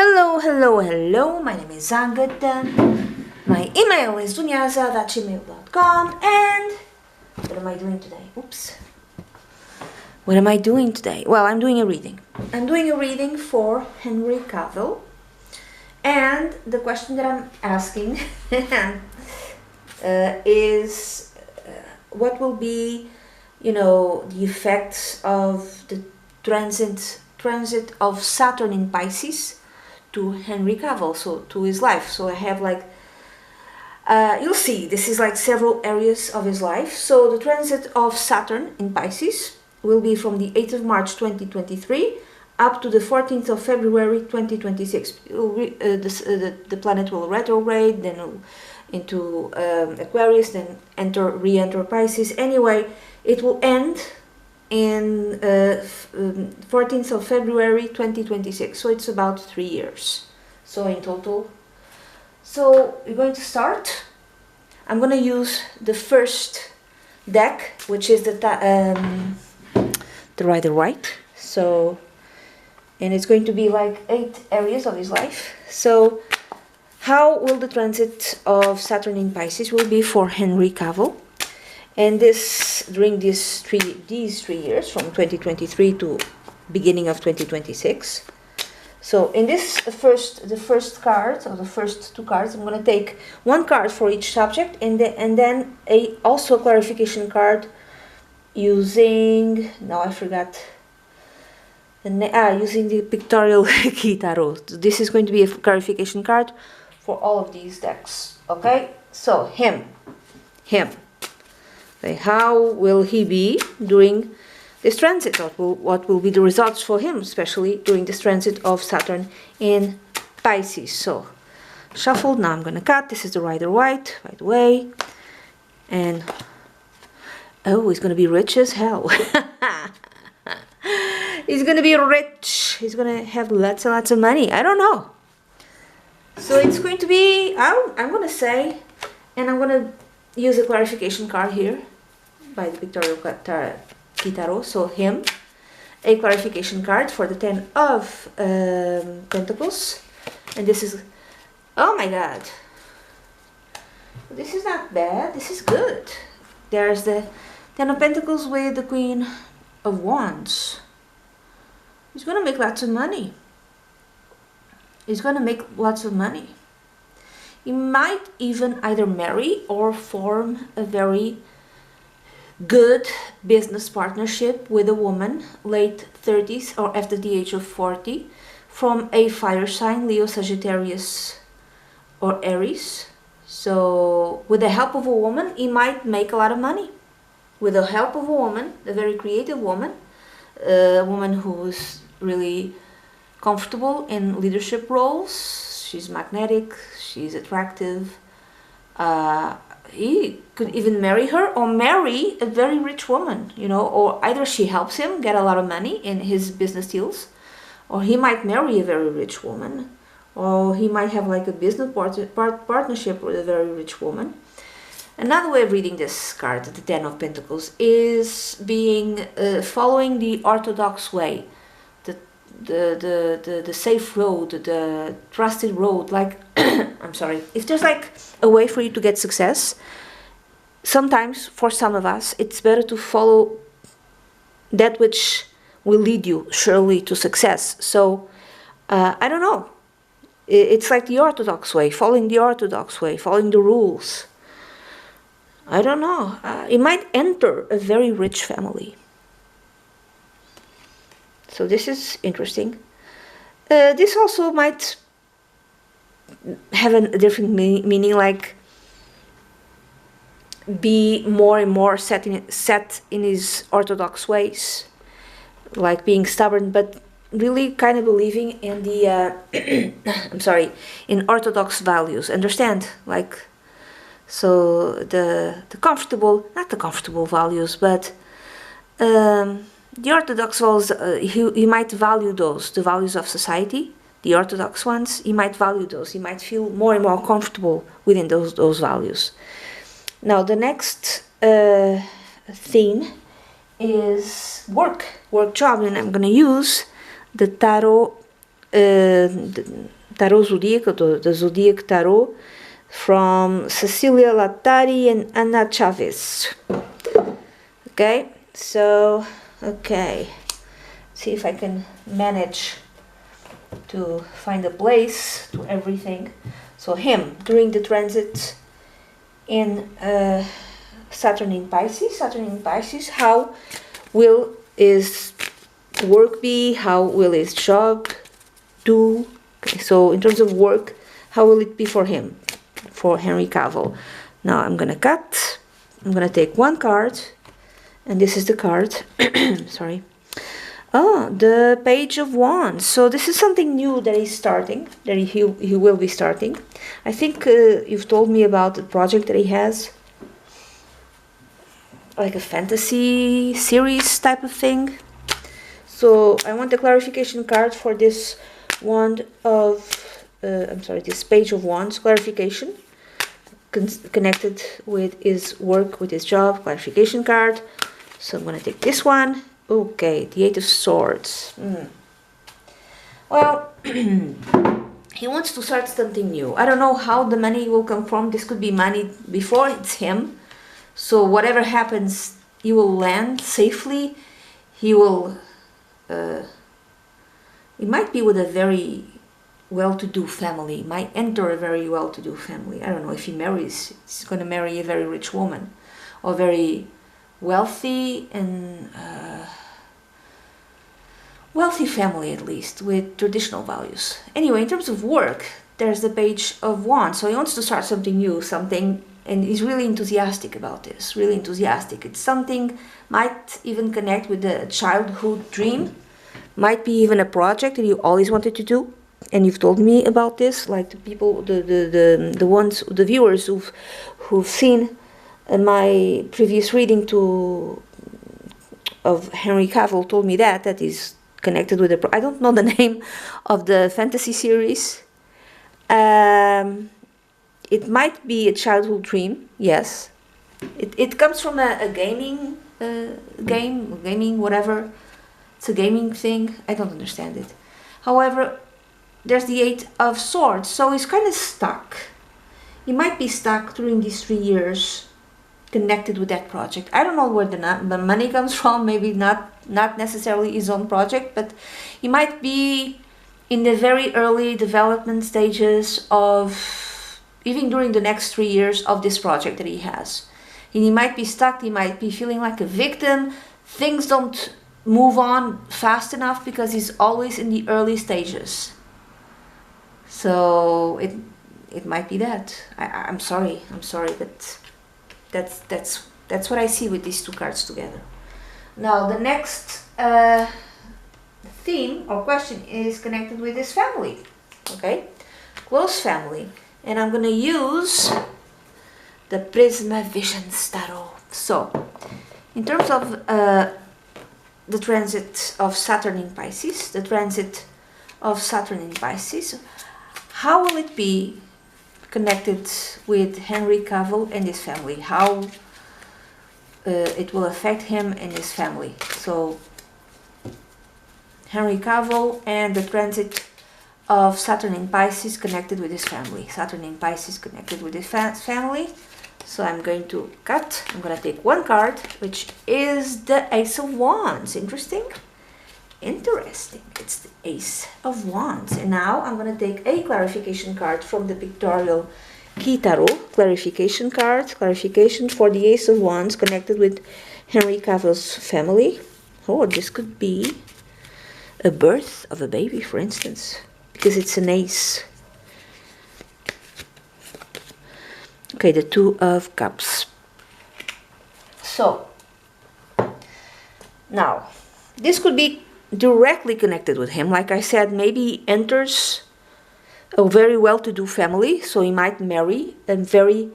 Hello, hello, hello, my name is Agata. My email is dunyazade@gmail.com. And what am I doing today? Oops. What am I doing today? Well, I'm doing a reading. I'm doing a reading for Henry Cavill. And the question that I'm asking is what will be, the effects of the transit of Saturn in Pisces to Henry Cavill, so to his life. So I have you'll see, this is like several areas of his life. So the transit of Saturn in Pisces will be from the 8th of March 2023 up to the 14th of February 2026. The planet will retrograde, then into Aquarius, then re-enter Pisces. Anyway, it will end in 14th of February 2026, so it's about 3 years, so in total. So we're going to start. I'm going to use the first deck, which is the Rider-Waite. So, and it's going to be like 8 areas of his life. So how will the transit of Saturn in Pisces will be for Henry Cavill? And during these three years, from 2023 to beginning of 2026. So in the first card, or the first 2 cards, I'm going to take 1 card for each subject, and then also a clarification card using, now I forgot, using the pictorial key tarot. This is going to be a clarification card for all of these decks. Okay, so him. Okay, how will he be during this transit? What will be the results for him, especially during this transit of Saturn in Pisces? So, shuffled. Now I'm going to cut. This is the Rider-Waite, by the way. And, oh, he's going to be rich as hell. He's going to be rich. He's going to have lots and lots of money. I don't know. So it's going to be, I'm going to say, and I'm going to use a clarification card here by the pictorial key tarot. So him, a clarification card for the 10 of Pentacles, and this is, oh my god, this is not bad, this is good. There's the 10 of Pentacles with the Queen of Wands. He's gonna make lots of money. He's gonna make lots of money. He might even either marry or form a very good business partnership with a woman, late 30s or after the age of 40, from a fire sign, Leo, Sagittarius, or Aries. So with the help of a woman, he might make a lot of money. With the help of a woman, a very creative woman, a woman who's really comfortable in leadership roles. She's magnetic, she's attractive. He could even marry her or marry a very rich woman, or either she helps him get a lot of money in his business deals, or he might marry a very rich woman, or he might have like a business partnership with a very rich woman. Another way of reading this card, the 10 of Pentacles, is following the orthodox way. The safe road, the trusted road, like I'm sorry, if there's like a way for you to get success, sometimes for some of us it's better to follow that which will lead you surely to success. So I don't know, it's like the orthodox way, following the orthodox way, following the rules. I don't know, it might enter a very rich family. So this is interesting. This also might have a different meaning, like be more and more set in his orthodox ways, like being stubborn, but really kind of believing in the I'm sorry, in orthodox values. Understand? Like, so the comfortable, not the comfortable values, but the orthodox values, he might value those, the values of society, the orthodox ones. He might value those. He might feel more and more comfortable within those values. Now the next theme is work job, and I'm going to use the tarot Tarot Zodiac, the Zodiac Tarot, from Cecilia Latari and Anna Chavez. Okay, so, okay, see if I can manage to find a place to everything. So him, during the transit in Saturn in Pisces, how will his work be? How will his job do? Okay, so in terms of work, how will it be for him, for Henry Cavill? Now I'm gonna cut. I'm gonna take one card, and this is the card. Sorry. Oh, the Page of Wands. So this is something new that he's starting, that he will be starting. I think you've told me about the project that he has, like a fantasy series type of thing. So I want the clarification card for this wand of, this Page of Wands, clarification, connected with his work, with his job, clarification card. So I'm going to take this one. Okay, the Eight of Swords. Well, he wants to start something new. I don't know how the money will come from. This could be money before it's him. So whatever happens, he will land safely. He will... it might be with a very well-to-do family. Might enter a very well-to-do family. I don't know if he marries. He's going to marry a very rich woman, or very wealthy and wealthy family, at least, with traditional values. Anyway, in terms of work, there's the Page of Wands. So he wants to start something new, something, and he's really enthusiastic about this, really enthusiastic. It's something, might even connect with the childhood dream, might be even a project that you always wanted to do. And you've told me about this, like the people, the viewers who've seen my previous reading of Henry Cavill told me that is connected with I don't know the name of the fantasy series. It might be a childhood dream, yes. It comes from a gaming gaming, whatever. It's a gaming thing. I don't understand it. However, there's the Eight of Swords, so he's kind of stuck. He might be stuck during these 3 years connected with that project. I don't know where the money comes from, maybe not necessarily his own project, but he might be in the very early development stages of, even during the next 3 years of this project that he has. And he might be stuck, he might be feeling like a victim, things don't move on fast enough because he's always in the early stages. So it might be that. I'm sorry, but that's what I see with these two cards together. Now the next theme or question is connected with his family, okay? Close family. And I'm gonna use the Prisma Visions Tarot. So, in terms of the transit of Saturn in Pisces, how will it be connected with Henry Cavill and his family? How it will affect him and his family? So, Henry Cavill and the transit of Saturn in Pisces connected with his family. Saturn in Pisces connected with his family. So I'm going to cut. I'm going to take one card, which is the Ace of Wands. Interesting? Interesting. It's the Ace of Wands. And now I'm going to take a clarification card from the Pictorial Key Tarot. Clarification card. Clarification for the Ace of Wands connected with Henry Cavill's family. Oh, this could be a birth of a baby, for instance, because it's an ace. Okay, the Two of Cups. So, now, this could be directly connected with him. Like I said, maybe he enters a very well-to-do family, so he might marry a very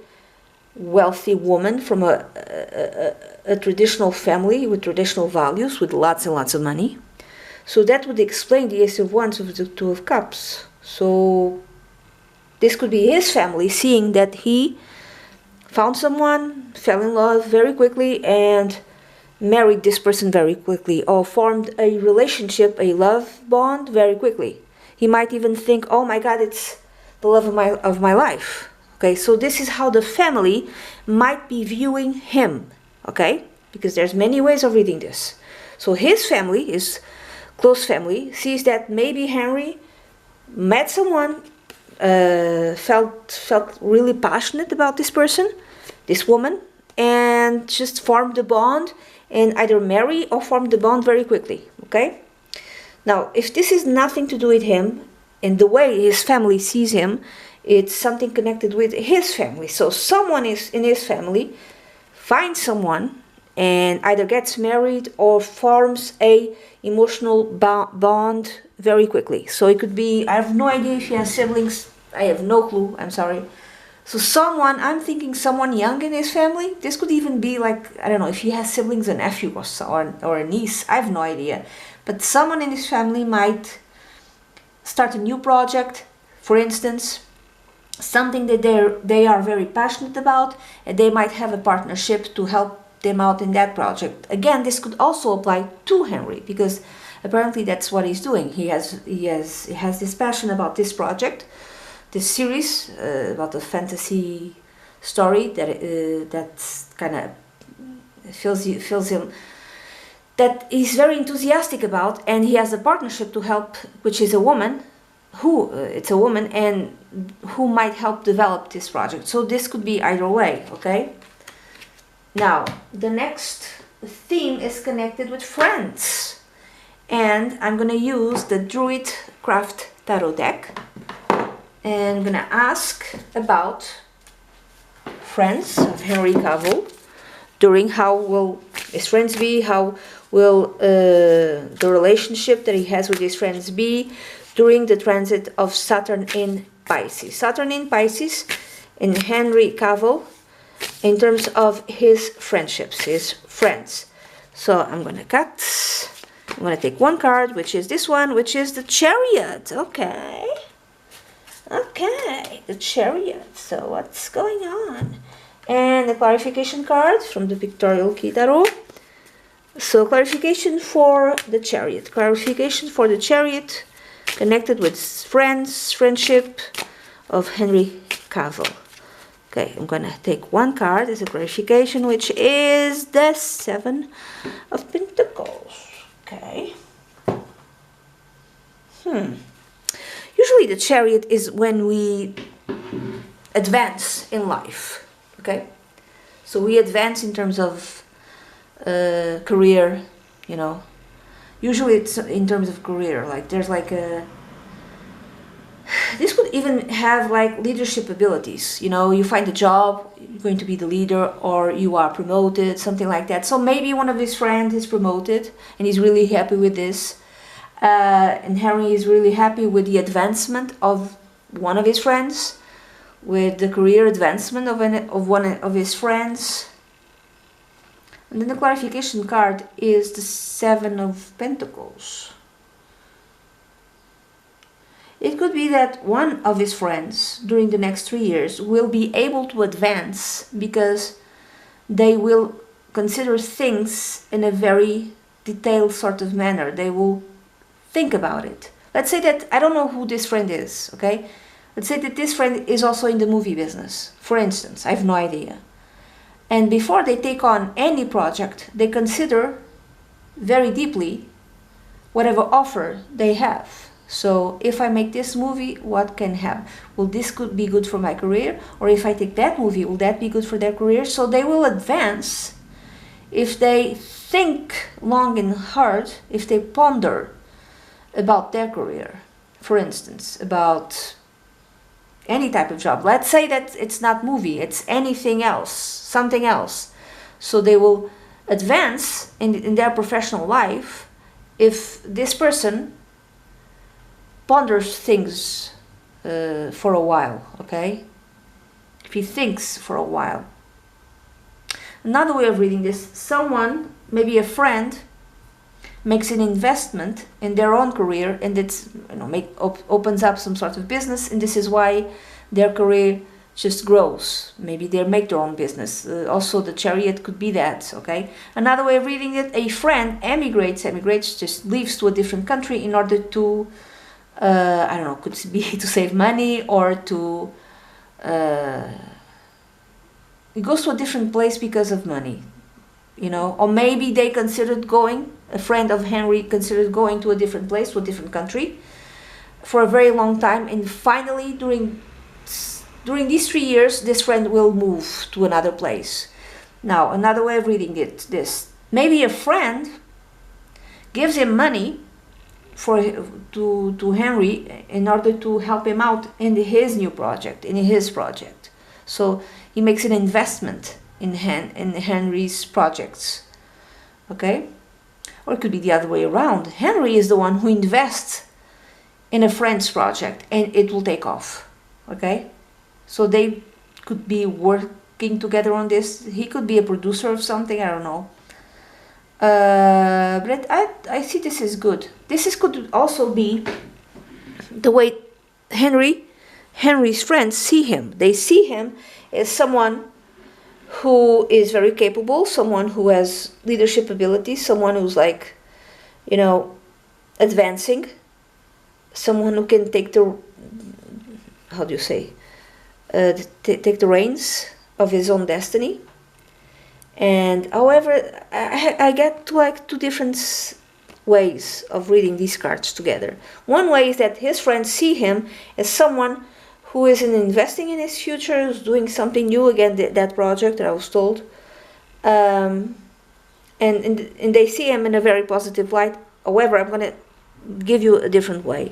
wealthy woman from a traditional family with traditional values, with lots and lots of money. So that would explain the Ace of Wands with the Two of Cups. So this could be his family seeing that he found someone, fell in love very quickly, and married this person very quickly, or formed a relationship, a love bond very quickly. He might even think, oh my God, it's the love of my life. Okay, so this is how the family might be viewing him. Okay, because there's many ways of reading this. So his family, his close family, sees that maybe Henry met someone, felt really passionate about this person, this woman, and just formed a bond, and either marry or form the bond very quickly. Okay. Now, if this is nothing to do with him, and the way his family sees him, it's something connected with his family. So someone is in his family finds someone and either gets married or forms a emotional bond very quickly. So it could be, I have no idea if he has siblings. I have no clue. I'm sorry. So someone, I'm thinking someone young in his family. This could even be like, I don't know, if he has siblings, a nephew or a niece. I have no idea. But someone in his family might start a new project, for instance, something that they are very passionate about, and they might have a partnership to help them out in that project. Again, this could also apply to Henry, because apparently that's what he's doing. He has this passion about this project, this series about a fantasy story that kind of fills him, that he's very enthusiastic about, and he has a partnership to help, which is a woman, and who might help develop this project. So this could be either way, okay? Now, the next theme is connected with friends, and I'm gonna use the Druid Craft Tarot deck, and I'm gonna ask about friends of Henry Cavill. During how will his friends be? How will the relationship that he has with his friends be during the transit of Saturn in Pisces? Saturn in Pisces in Henry Cavill in terms of his friendships, his friends. So I'm going to cut. I'm going to take one card, which is this one, which is the Chariot. Okay. Okay, the Chariot. So what's going on? And the clarification card from the Pictorial Key Tarot. So clarification for the Chariot. Clarification for the Chariot connected with friends, friendship of Henry Cavill. Okay, I'm gonna take one card as a clarification, which is the Seven of Pentacles. Okay. Usually the Chariot is when we advance in life. Okay, so we advance in terms of career, you know. Usually it's in terms of career, like there's like a, this could even have like leadership abilities, you know. You find a job, you're going to be the leader, or you are promoted, something like that. So maybe one of his friends is promoted and he's really happy with this, and Henry is really happy with the advancement of one of his friends, with the career advancement of one of his friends. And then the clarification card is the Seven of Pentacles. It could be that one of his friends during the next 3 years will be able to advance because they will consider things in a very detailed sort of manner. They will think about it. Let's say that, I don't know who this friend is, okay? Let's say that this friend is also in the movie business, for instance. I have no idea. And before they take on any project, they consider very deeply whatever offer they have. So if I make this movie, what can happen? Will this could be good for my career? Or if I take that movie, will that be good for their career? So they will advance if they think long and hard, if they ponder about their career, for instance, about any type of job. Let's say that it's not movie, it's anything else, something else. So they will advance in their professional life if this person ponders things for a while, okay? If he thinks for a while. Another way of reading this, someone, maybe a friend, makes an investment in their own career, and it's, you know, opens up some sort of business, and this is why their career just grows. Maybe they make their own business. Also, the Chariot could be that, okay? Another way of reading it, a friend emigrates, just leaves to a different country in order to I don't know, could be to save money or to... It goes to a different place because of money, you know, or maybe they considered going, a friend of Henry considered going to a different place, to a different country for a very long time, and finally during these 3 years this friend will move to another place. Now another way of reading it, this maybe a friend gives him money to Henry in order to help him out in his new project, in his project. So he makes an investment in Henry's projects, okay? Or it could be the other way around. Henry is the one who invests in a friend's project and it will take off, okay? So they could be working together on this. He could be a producer of something, I don't know. But I see this is good. Could also be the way Henry's friends see him. They see him as someone who is very capable, someone who has leadership abilities, someone who's like, you know, advancing, someone who can take the, how do you say, take the reins of his own destiny. And however, I get to like two different ways of reading these cards together. One way is that his friends see him as someone who is investing in his future, who's doing something new, again, that project that I was told. And they see him in a very positive light. However, I'm going to give you a different way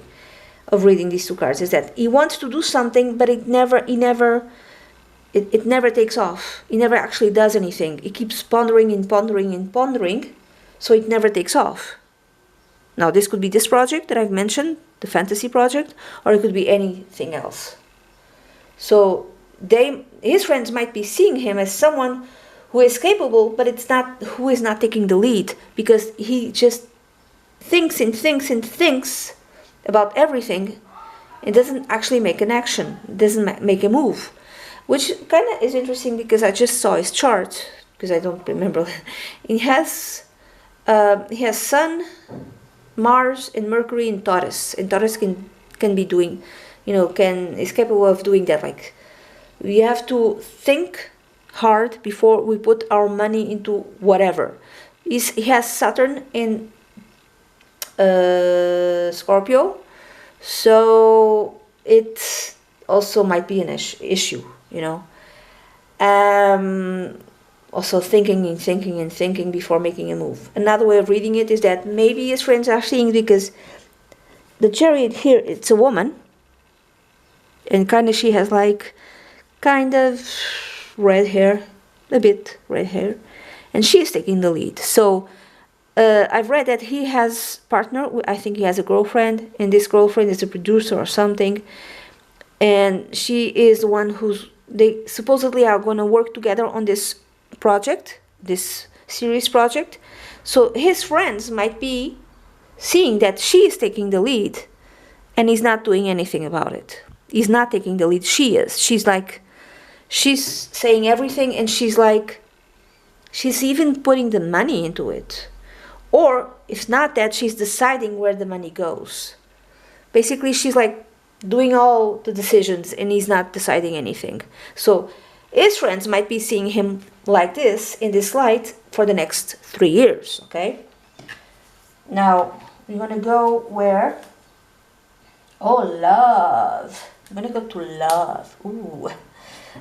of reading these two cards, is that he wants to do something, but it never takes off. He never actually does anything. He keeps pondering and pondering and pondering, so it never takes off. Now, this could be this project that I've mentioned, the fantasy project, or it could be anything else. So his friends might be seeing him as someone who is capable, but who is not taking the lead, because he just thinks and thinks and thinks about everything. It doesn't actually make an action. It doesn't make a move. Which kind of is interesting because I just saw his chart, because I don't remember. He has Sun, Mars, and Mercury in Taurus. And Taurus can be doing, you know, is capable of doing that. Like, we have to think hard before we put our money into whatever. He has Saturn in Scorpio, so it also might be an issue, you know. Also thinking and thinking and thinking before making a move. Another way of reading it is that maybe his friends are seeing, because the Chariot here, it's a woman, and she has like kind of red hair, a bit red hair, and she is taking the lead. So I've read that he has partner. I think he has a girlfriend, and this girlfriend is a producer or something, and she is the one they supposedly are going to work together on this project, this series project. So his friends might be seeing that she is taking the lead, and he's not doing anything about it. He's not taking the lead. She is. She's saying everything, and she's even putting the money into it. Or if not that, she's deciding where the money goes. Basically, she's like doing all the decisions, and he's not deciding anything. So his friends might be seeing him like this, in this light, for the next 3 years, okay? Now, we're going to go where? Oh, love. I'm going to go to love. Ooh.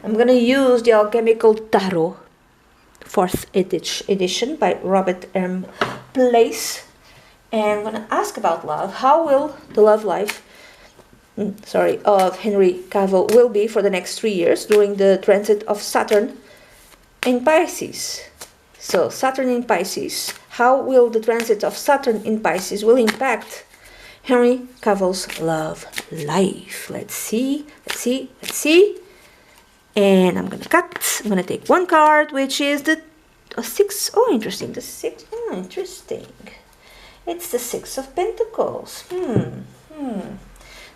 I'm going to use the Alchemical Tarot, 4th edition by Robert M. Place. And I'm going to ask about love. How will the love life of Henry Cavill will be for the next 3 years during the transit of Saturn in Pisces? So Saturn in Pisces. How will the transit of Saturn in Pisces will impact Henry Cavill's love life? Let's see. And I'm going to cut. I'm going to take one card, which is the 6. Oh, interesting. The 6. Oh, interesting. It's the 6 of Pentacles.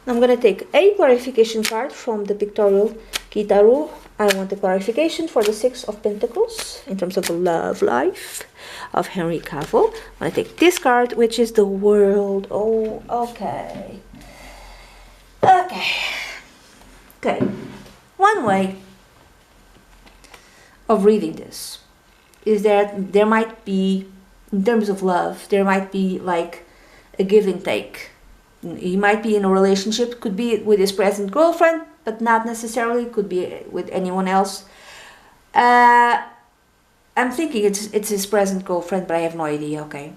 I'm going to take a clarification card from the pictorial Kitaru. I want a clarification for the 6 of Pentacles in terms of the love life of Henry Cavill. I'm going to take this card, which is the World. Oh, okay. Okay, one way of reading this is that there might be, in terms of love, there might be like a give and take. He might be in a relationship, could be with his present girlfriend, but not necessarily, could be with anyone else. I'm thinking it's his present girlfriend, but I have no idea, okay?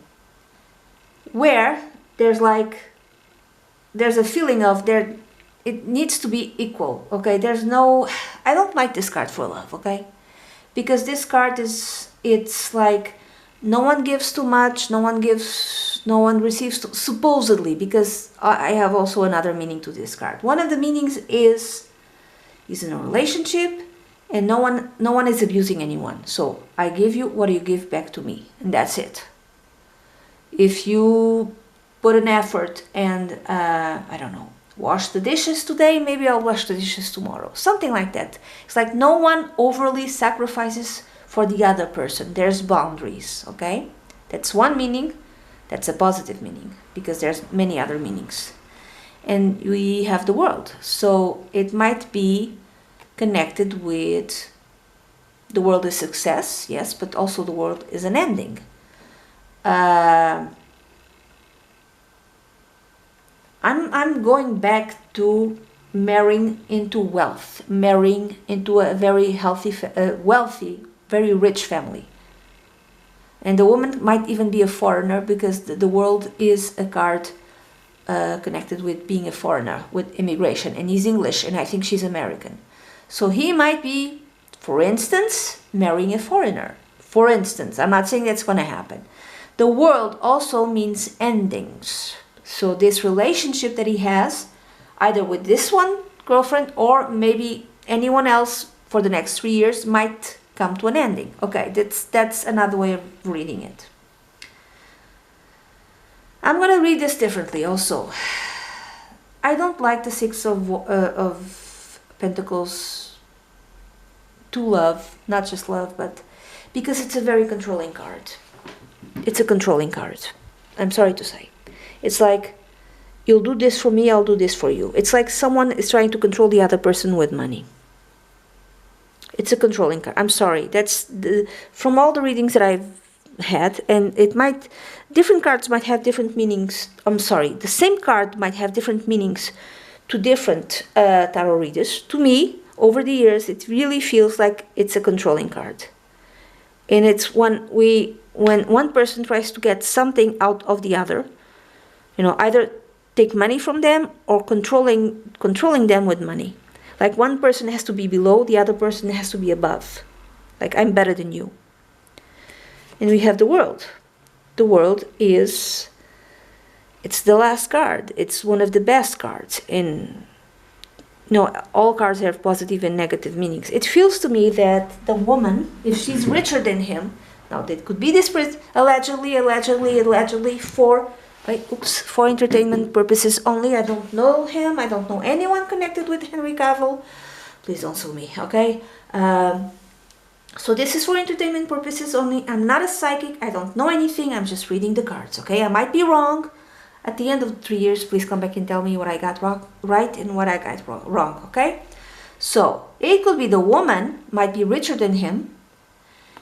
Where there's a feeling of it needs to be equal, okay? I don't like this card for love, okay? Because this card it's like no one gives too much, no one receives supposedly, because I have also another meaning to this card. One of the meanings is in a relationship and no one is abusing anyone. So I give you what you give back to me, and that's it. If you put an effort and I don't know, wash the dishes today, maybe I'll wash the dishes tomorrow. Something like that. It's like no one overly sacrifices for the other person. There's boundaries, okay? That's one meaning. That's a positive meaning, because there's many other meanings. And we have the world. So it might be connected with the world is success, yes, but also the world is an ending. I'm going back to marrying into wealth, marrying into a very healthy, wealthy, very rich family. And the woman might even be a foreigner, because the world is a card connected with being a foreigner, with immigration. And he's English, and I think she's American. So he might be, for instance, marrying a foreigner. For instance, I'm not saying that's going to happen. The world also means endings. So this relationship that he has, either with this one girlfriend or maybe anyone else for the next 3 years, might come to an ending. Okay, that's another way of reading it. I'm going to read this differently also. I don't like the Six of Pentacles to love, not just love, but because it's a very controlling card. It's a controlling card. I'm sorry to say. It's like, you'll do this for me, I'll do this for you. It's like someone is trying to control the other person with money. It's a controlling card. I'm sorry. That's from all the readings that I've had, and different cards might have different meanings. I'm sorry. The same card might have different meanings to different tarot readers. To me, over the years, it really feels like it's a controlling card. And it's when one person tries to get something out of the other, either take money from them or controlling them with money. Like one person has to be below, the other person has to be above. Like, I'm better than you. And we have the world. The world it's the last card. It's one of the best cards. All cards have positive and negative meanings. It feels to me that the woman, if she's richer than him, now that could be this allegedly for entertainment purposes only. I don't know him. I don't know anyone connected with Henry Cavill. Please don't sue me, okay? So this is for entertainment purposes only. I'm not a psychic. I don't know anything. I'm just reading the cards, okay? I might be wrong. At the end of 3 years, please come back and tell me what I got right and what I got wrong, okay? So it could be the woman might be richer than him,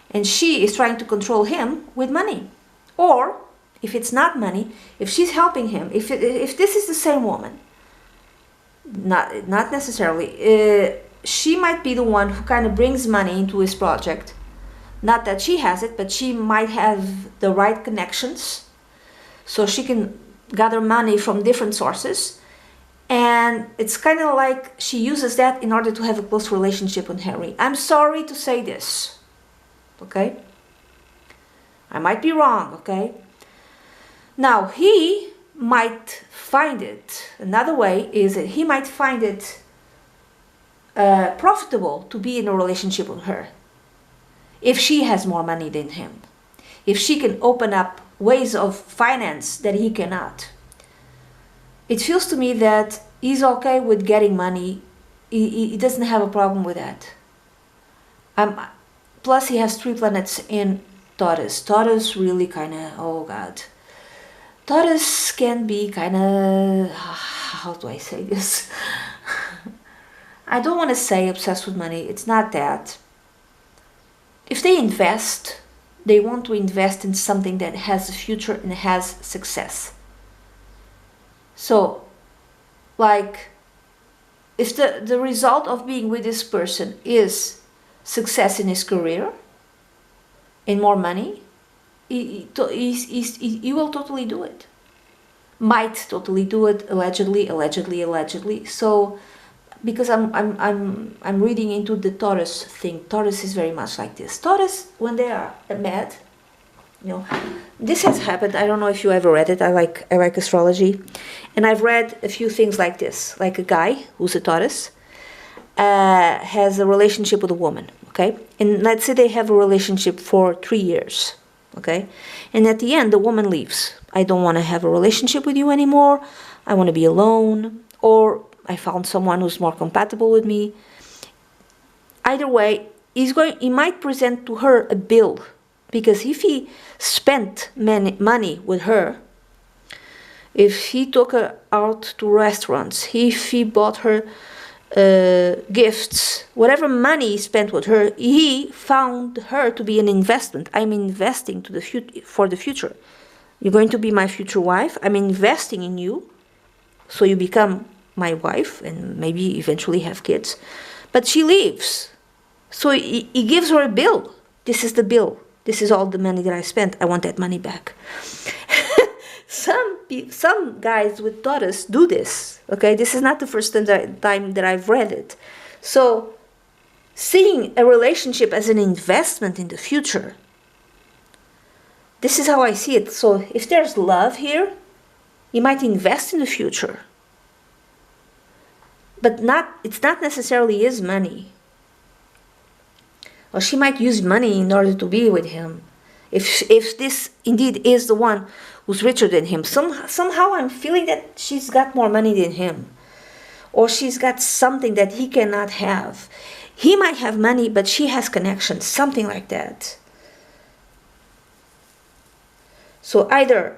and she is trying to control him with money. Or if it's not money, if she's helping him, if this is the same woman, not necessarily, she might be the one who kind of brings money into his project. Not that she has it, but she might have the right connections, so she can gather money from different sources. And it's kind of like she uses that in order to have a close relationship with Harry. I'm sorry to say this, okay? I might be wrong, okay? Now, he might find it, another way is that he might find it profitable to be in a relationship with her. If she has more money than him. If she can open up ways of finance that he cannot. It feels to me that he's okay with getting money. He doesn't have a problem with that. Plus, he has 3 planets in Taurus. Taurus really kind of, oh God. Taurus can be kind of, how do I say this? I don't want to say obsessed with money. It's not that. If they invest, they want to invest in something that has a future and has success. So, like, if the result of being with this person is success in his career and more money, he will totally do it. Might totally do it, allegedly. So, because I'm reading into the Taurus thing. Taurus is very much like this. Taurus, when they are mad, you know, this has happened. I don't know if you ever read it. I like astrology, and I've read a few things like this. Like a guy who's a Taurus has a relationship with a woman. Okay, and let's say they have a relationship for 3 years. Okay, and at the end the woman leaves. I don't want to have a relationship with you anymore. I want to be alone, or I found someone who's more compatible with me. Either way, he might present to her a bill, because if he spent money with her, if he took her out to restaurants, if he bought her gifts, whatever money he spent with her, he found her to be an investment. I'm investing to the for the future. You're going to be my future wife. I'm investing in you, so you become my wife and maybe eventually have kids. But she leaves, so he gives her a bill. This is the bill. This is all the money that I spent. I want that money back. Some guys with Taurus do this. Okay, this is not the first time that I've read it. So, seeing a relationship as an investment in the future, this is how I see it. So, if there's love here, you might invest in the future. But it's not necessarily his money. Or she might use money in order to be with him. If this indeed is the one who's richer than him, somehow I'm feeling that she's got more money than him. Or she's got something that he cannot have. He might have money, but she has connections, something like that. So either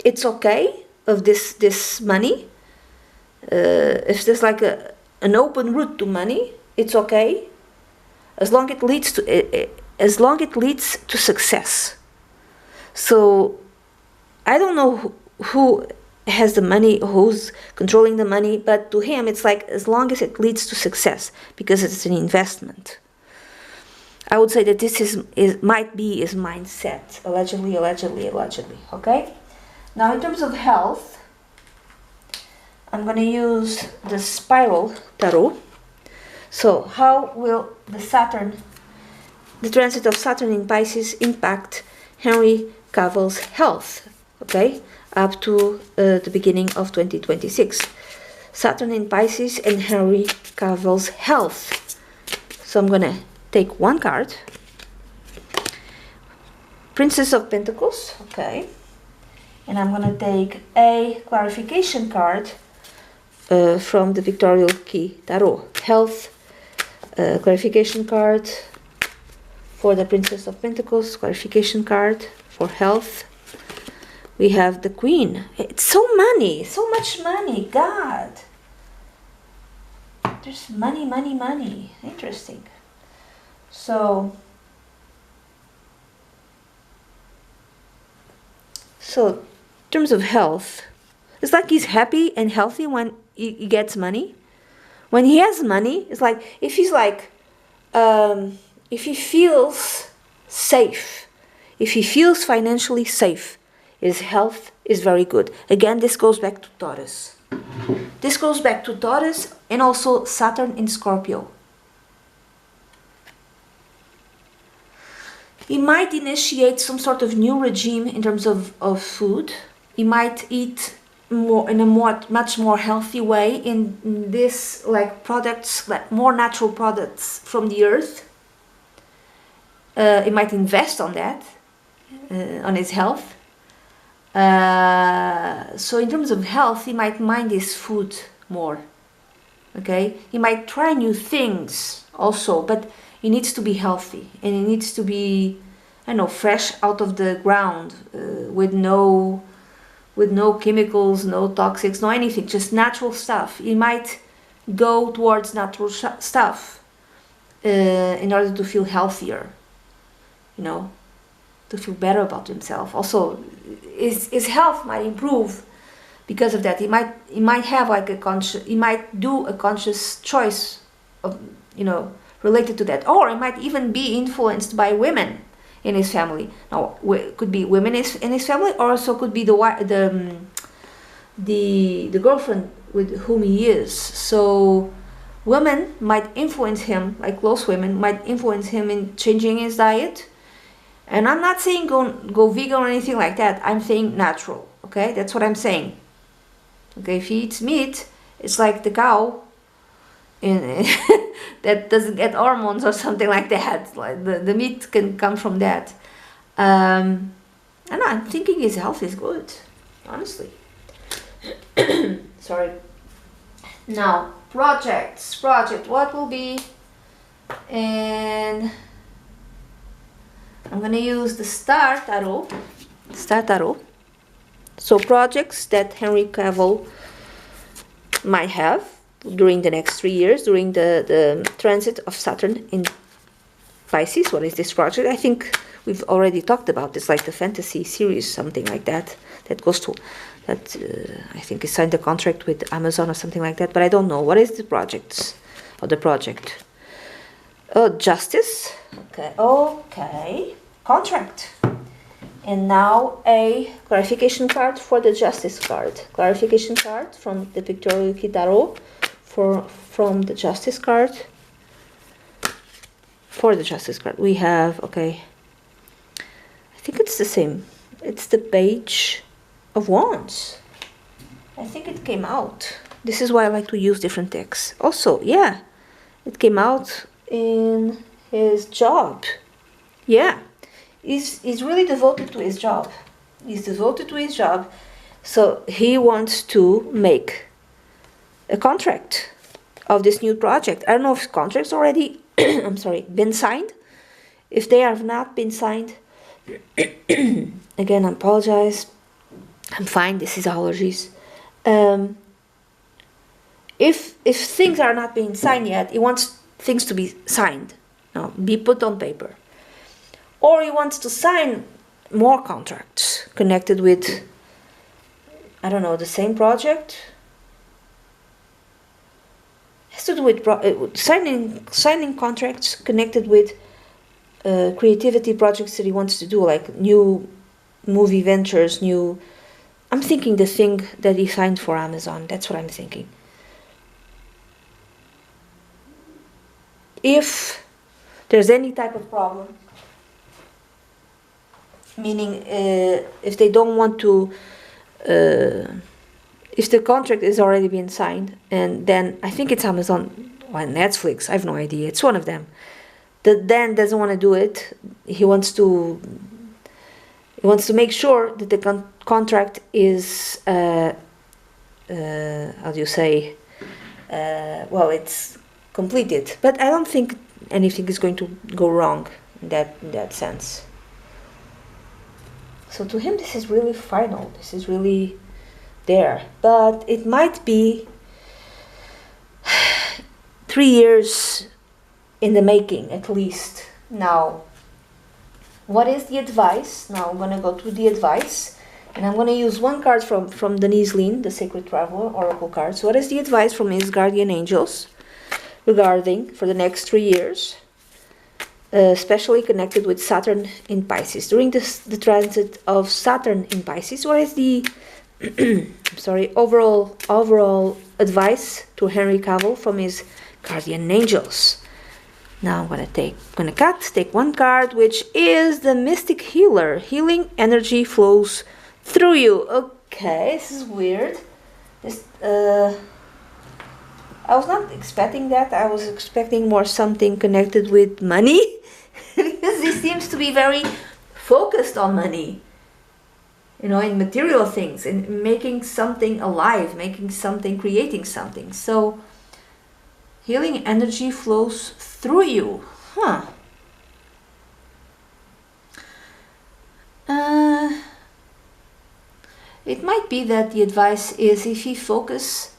it's okay of this money, if there's like an open route to money, it's okay, as long it leads to success. So I don't know who has the money, who's controlling the money, but to him it's like as long as it leads to success, because it's an investment. I would say that this might be his mindset, allegedly. Okay. Now in terms of health, I'm going to use the Spiral Tarot. So how will the transit of Saturn in Pisces impact Henry Cavill's health? Okay, up to the beginning of 2026. Saturn in Pisces and Henry Cavill's health. So I'm going to take one card. Princess of Pentacles. Okay. And I'm going to take a clarification card from the Victorial Key Tarot. Health clarification card for the Princess of Pentacles. Clarification card for health. We have the Queen. It's so much money. God. There's money. Interesting. So in terms of health, it's like he's happy and healthy when he gets money. When he has money, it's like if he's like, if he feels safe, if he feels financially safe, his health is very good. Again, this goes back to Taurus. This goes back to Taurus and also Saturn in Scorpio. He might initiate some sort of new regime in terms of food. He might eat more in a much more healthy way in this, like products, like more natural products from the earth. He might invest on that, on his health. So in terms of health, he might mind his food more. Okay, he might try new things also, but he needs to be healthy and he needs to be, I don't know, fresh out of the ground, with no with no chemicals, no toxics, no anything, just natural stuff. He might go towards natural stuff in order to feel healthier, you know, to feel better about himself. Also, his health might improve because of that. He might have like he might do a conscious choice of, you know, related to that, or it might even be influenced by women in his family. Now, could be women in his family, or also could be the girlfriend with whom he is. So women might influence him, like close women might influence him in changing his diet. And I'm not saying go vegan or anything like that. I'm saying natural. Okay, that's what I'm saying. Okay, if he eats meat, it's like the cow that doesn't get hormones or something like that. Like the meat can come from that. And I'm thinking his health is good, honestly. Sorry. Now, project, what will be? And I'm gonna use the Star Tarot. So projects that Henry Cavill might have during the next 3 years, during the transit of Saturn in Pisces. What is this project? I think we've already talked about this, like the fantasy series, something like that. That goes to that. I think he signed a contract with Amazon or something like that. But I don't know what is the project. Oh, justice. Okay. Contract. And now a clarification card for the justice card. Clarification card from the Pictorial Tarot from the justice card. For the justice card, we have, okay, I think it's the same. It's the Page of Wands. I think it came out. This is why I like to use different decks. Also, yeah, it came out in his job. Yeah, he's really devoted to his job. So he wants to make a contract of this new project. I don't know if contracts already been signed. If they have not been signed, again, I apologize. I'm fine. This is allergies. If things are not being signed yet, he wants things to be signed, be put on paper, or he wants to sign more contracts connected with, I don't know, the same project. Has to do with signing contracts connected with creativity projects that he wants to do, like new movie ventures, I'm thinking the thing that he signed for Amazon. That's what I'm thinking. If there's any type of problem, meaning if they don't want to, if the contract is already been signed, and then I think it's Amazon or Netflix, I have no idea, it's one of them, that then doesn't want to do it. He wants to make sure that the contract is how do you say, well, it's completed. But I don't think anything is going to go wrong in that sense. So to him, this is really final. This is really there. But it might be 3 years in the making, at least. Now, what is the advice? Now I'm going to go to the advice. And I'm going to use one card from Denise Lin, the Sacred Traveler Oracle cards. What is the advice from his guardian angels regarding for the next 3 years? Especially connected with Saturn in Pisces. During the transit of Saturn in Pisces, what is the overall advice to Henry Cavill from his guardian angels? Now I'm gonna take one card, which is the Mystic Healer. Healing energy flows through you. Okay, this is weird. I was not expecting that. I was expecting more something connected with money. Because he seems to be very focused on money. In material things, in making something alive, creating something. So, healing energy flows through you. It might be that the advice is, if he focus,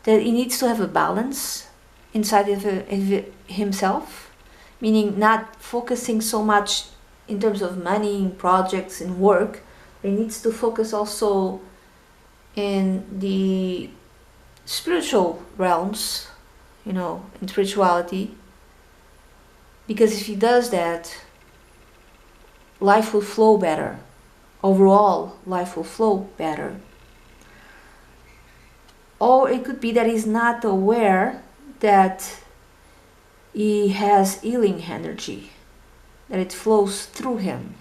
that he needs to have a balance inside of himself, meaning not focusing so much in terms of money, projects, and work. He needs to focus also in the spiritual realms, you know, in spirituality. Because if he does that, life will flow better. Overall, life will flow better. Or it could be that he's not aware that he has healing energy, that it flows through him.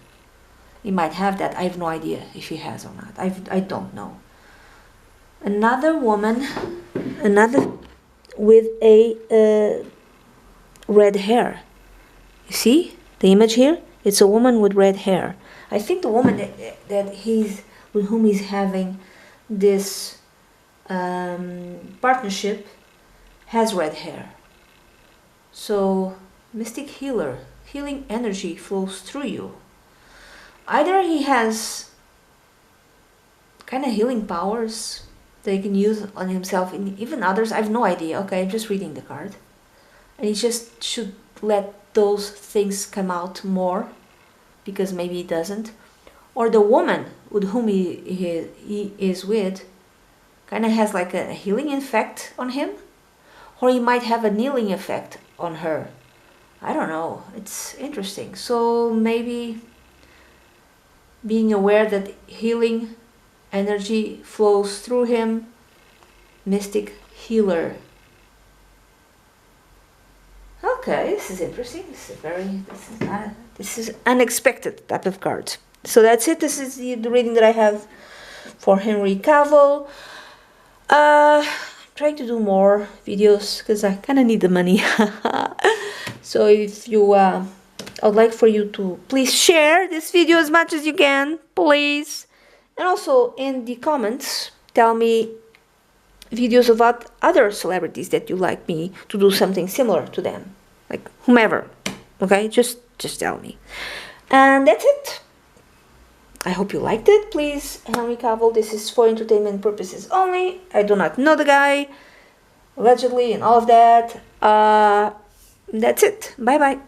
He might have that. I have no idea if he has or not. I don't know. Another woman, another with a red hair. You see the image here? It's a woman with red hair. I think the woman with whom he's having this partnership has red hair. So mystic healer, healing energy flows through you. Either he has kind of healing powers that he can use on himself and even others. I have no idea. Okay, I'm just reading the card. And he just should let those things come out more, because maybe he doesn't. Or the woman with whom he is with kind of has like a healing effect on him. Or he might have a healing effect on her. I don't know. It's interesting. So maybe being aware that healing energy flows through him, mystic healer. Okay, this is interesting. This is unexpected type of card. So that's it. This is the reading that I have for Henry Cavill. I'm trying to do more videos because I kind of need the money. So if you I would like for you to please share this video as much as you can, please. And also in the comments, tell me videos about other celebrities that you like me to do something similar to them. Like whomever. Okay? Just tell me. And that's it. I hope you liked it. Please, Henry Cavill, this is for entertainment purposes only. I do not know the guy, allegedly, and all of that. That's it. Bye-bye.